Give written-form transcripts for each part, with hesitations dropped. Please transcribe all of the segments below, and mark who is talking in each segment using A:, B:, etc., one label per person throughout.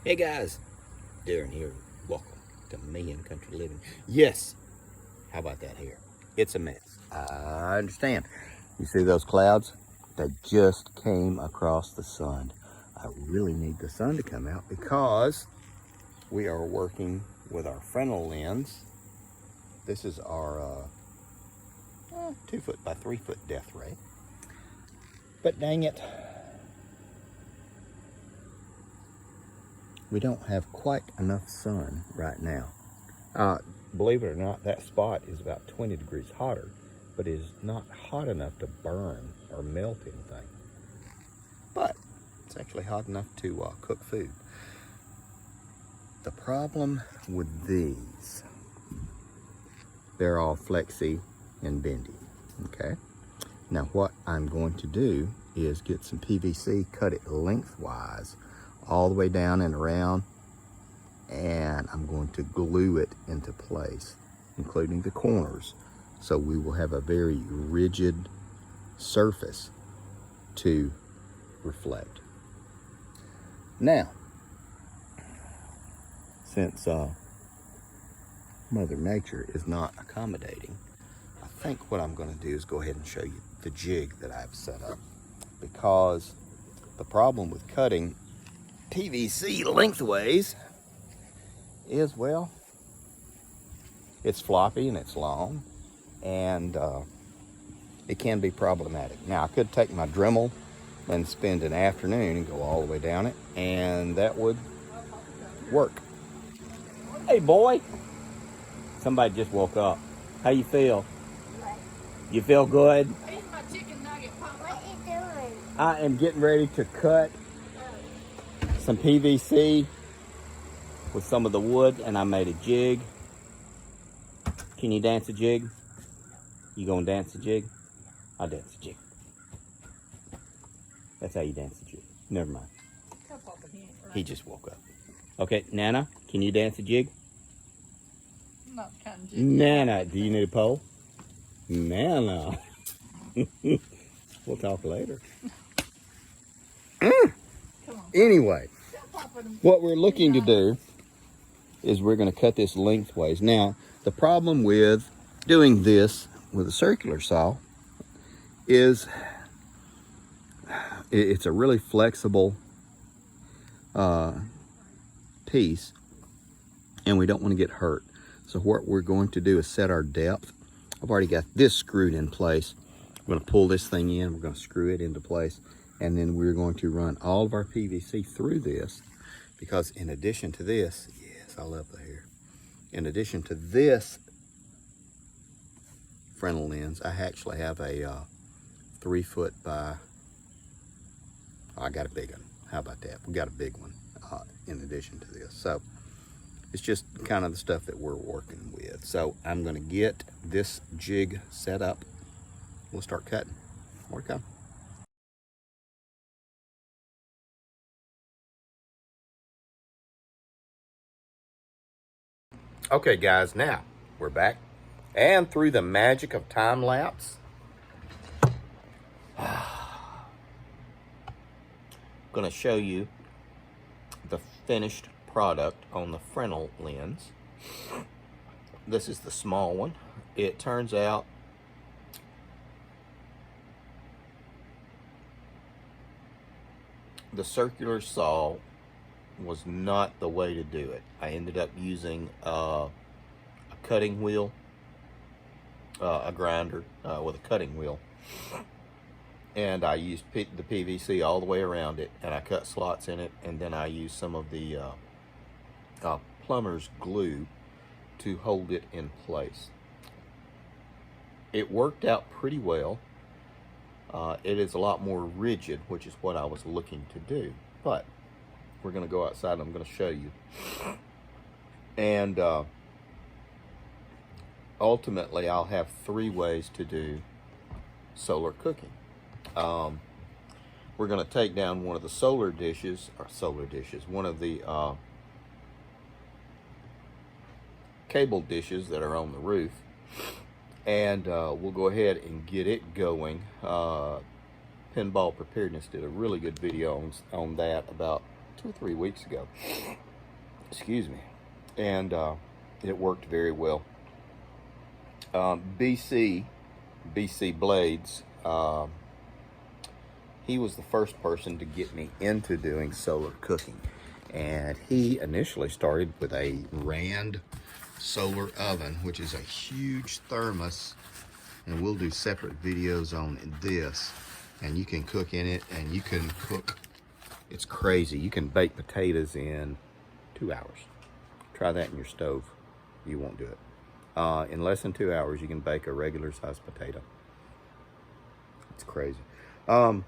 A: Hey guys, Darren here. Welcome to Me and Country Living. Yes, how about that hair? It's a mess. I understand. You see those clouds? They just came across the sun. I really need the sun to come out because we are working with our Fresnel lens. This is our 2-foot by 3-foot death ray. But dang it, we don't have quite enough sun right now. Believe it or not, that spot is about 20 degrees hotter, but it is not hot enough to burn or melt anything. But it's actually hot enough to cook food. The problem with these, they're all flexy and bendy, okay? Now what I'm going to do is get some PVC, cut it lengthwise, all the way down and around, and I'm going to glue it into place, including the corners, so we will have a very rigid surface to reflect. Now, since Mother Nature is not accommodating, I think what I'm going to do is go ahead and show you the jig that I've set up, because the problem with cutting PVC lengthways is, well, it's floppy and it's long, and it can be problematic. Now, I could take my Dremel and spend an afternoon and go all the way down it, and that would work. Hey, boy. Somebody just woke up. How you feel? You feel good?
B: Here's my chicken nugget, Papa.
C: What are you doing?
A: I am getting ready to cut some PVC with some of the wood, and I made a jig. Can you dance a jig? You gonna dance a jig? I'll dance a jig. That's how you dance a jig. Never mind.
B: Tell Papa he ain't right.
A: He just woke up. Okay, Nana, can you dance a jig?
B: I'm not the kind of jig.
A: Nana, do you need a pole? Nana. We'll talk later.
B: Come on.
A: Anyway,
B: Tell Papa to
A: what we're looking to do is we're going to cut this lengthways. Now, the problem with doing this with a circular saw is it's a really flexible piece, and we don't want to get hurt. So what we're going to do is set our depth. I've already got this screwed in place. We're going to pull this thing in, we're going to screw it into place, and then we're going to run all of our PVC through this, because in addition to this, yes, I love the hair. In addition to this Fresnel lens, I actually have a 3-foot by, I got a big one. How about that? We got a big one in addition to this. So it's just kind of the stuff that we're working with. So I'm going to get this jig set up. We'll start cutting. More to come. Okay guys, now we're back, and through the magic of time lapse, I'm going to show you the finished product on the Fresnel lens. This is the small one. It turns out the circular saw was not the way to do it. I ended up using a cutting wheel, a grinder with a cutting wheel, and I used the PVC all the way around it, and I cut slots in it, and then I used some of the plumber's glue to hold it in place. It worked out pretty well. It is a lot more rigid, which is what I was looking to do, but we're going to go outside and I'm going to show you. And ultimately, I'll have 3 ways to do solar cooking. We're going to take down one of the one of the cable dishes that are on the roof, and we'll go ahead and get it going. Pinball Preparedness did a really good video on that about 2 or 3 weeks ago. Excuse me. And it worked very well. BC Blades, he was the first person to get me into doing solar cooking. And he initially started with a Rand solar oven, which is a huge thermos. And we'll do separate videos on this. And you can cook in it, and you can cook, it's crazy. You can bake potatoes in 2 hours. Try that in your stove. You won't do it. In less than 2 hours, you can bake a regular sized potato. It's crazy. We're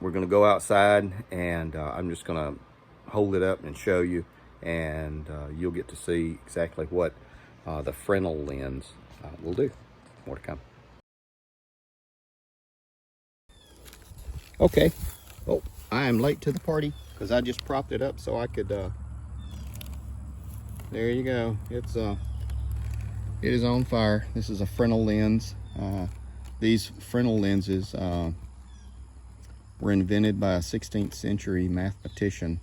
A: gonna go outside, and I'm just gonna hold it up and show you, and you'll get to see exactly what the Fresnel lens will do. More to come. Okay. Oh, I am late to the party because I just propped it up so I could. There you go. It is on fire. This is a Fresnel lens. These Fresnel lenses were invented by a 16th century mathematician,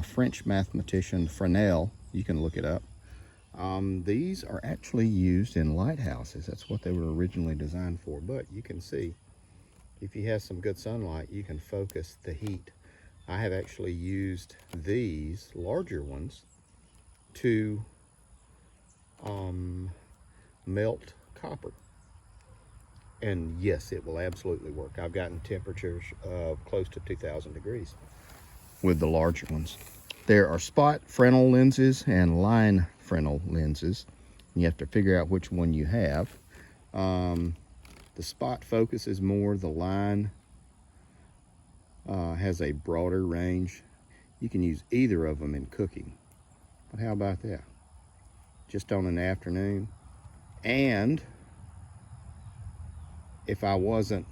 A: French mathematician Fresnel. You can look it up. These are actually used in lighthouses. That's what they were originally designed for. But you can see, if you have some good sunlight, you can focus the heat. I have actually used these larger ones to melt copper. And yes, it will absolutely work. I've gotten temperatures of close to 2,000 degrees with the larger ones. There are spot Fresnel lenses and line Fresnel lenses. You have to figure out which one you have. The spot focuses more. The line has a broader range. You can use either of them in cooking. But how about that? Just on an afternoon. And if I wasn't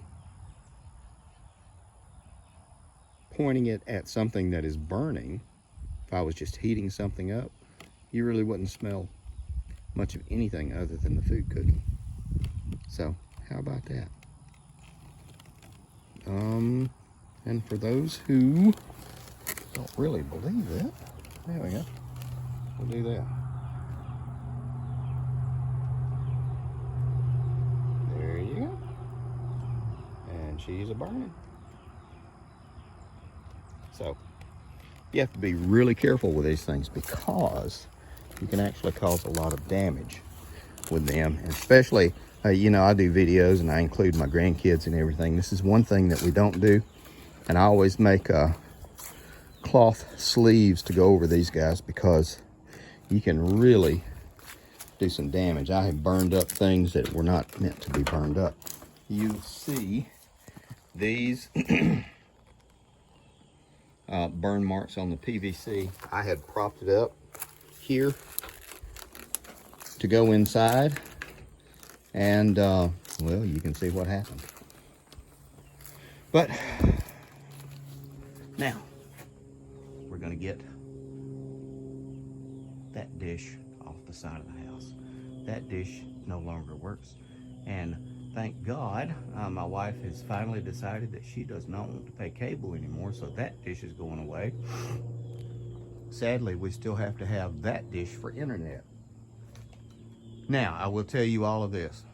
A: pointing it at something that is burning, if I was just heating something up, you really wouldn't smell much of anything other than the food cooking. So how about that? And for those who don't really believe it, there we go. We'll do that. There you go. And she's a burning. So you have to be really careful with these things because you can actually cause a lot of damage with them. And especially, you know, I do videos and I include my grandkids and everything. This is one thing that we don't do. And I always make cloth sleeves to go over these guys because you can really do some damage. I have burned up things that were not meant to be burned up. You see these burn marks on the PVC. I had propped it up here to go inside, and well, you can see what happened. But now we're gonna get that dish off the side of the house. That dish no longer works, and thank God my wife has finally decided that she does not want to pay cable anymore, so that dish is going away. Sadly, we still have to have that dish for internet. Now, I will tell you all of this.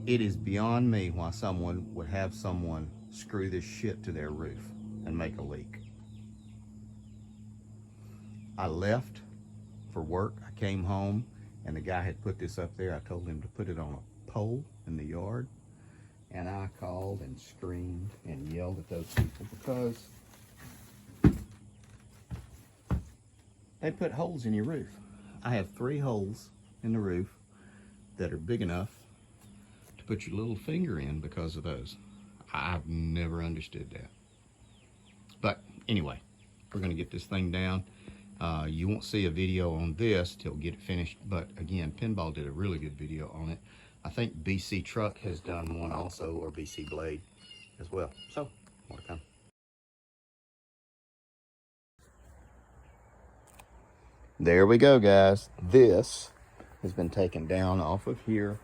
A: It is beyond me why someone would have someone screw this shit to their roof and make a leak. I left for work. I came home and the guy had put this up there. I told him to put it on a pole in the yard. And I called and screamed and yelled at those people because they put holes in your roof. I have 3 holes in the roof that are big enough to put your little finger in because of those. I've never understood that. But anyway, we're gonna get this thing down. You won't see a video on this till we get it finished, but again, Pinball did a really good video on it. I think BC Truck has done one also, or BC Blade as well. So, more to come. There we go, guys. This has been taken down off of here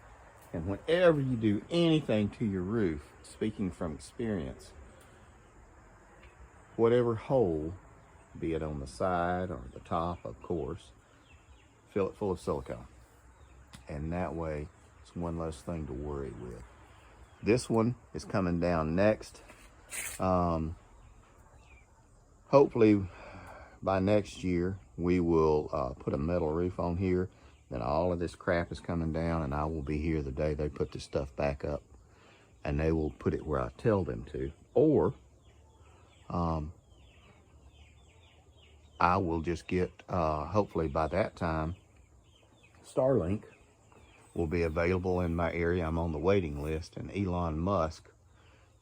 A: And whenever you do anything to your roof, speaking from experience, whatever hole, be it on the side or the top, of course, fill it full of silicone. And that way, it's one less thing to worry with. This one is coming down next. Hopefully, by next year, we will put a metal roof on here. Then all of this crap is coming down, and I will be here the day they put this stuff back up. And they will put it where I tell them to. Or, I will just get, hopefully by that time, Starlink will be available in my area. I'm on the waiting list, and Elon Musk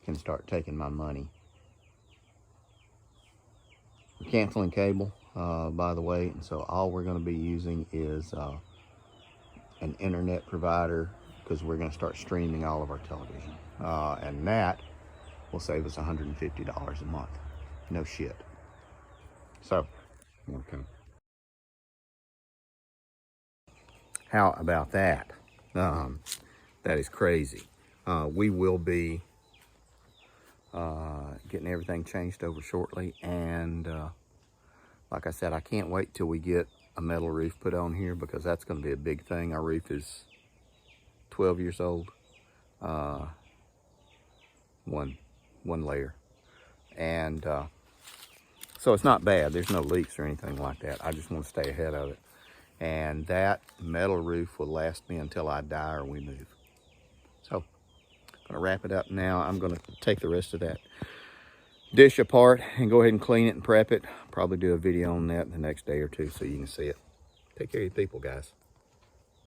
A: can start taking my money. We're canceling cable, by the way, and so all we're going to be using is an internet provider, because we're going to start streaming all of our television. And that will save us $150 a month. No shit. So, okay. How about that? That is crazy. We will be getting everything changed over shortly, and like I said, I can't wait till we get a metal roof put on here, because that's going to be a big thing. Our roof is 12 years old, one layer, and so it's not bad. There's no leaks or anything like that. I just want to stay ahead of it. And that metal roof will last me until I die or we move. So, I'm going to wrap it up now. I'm going to take the rest of that dish apart and go ahead and clean it and prep it. Probably do a video on that the next day or two so you can see it. Take care of your people, guys.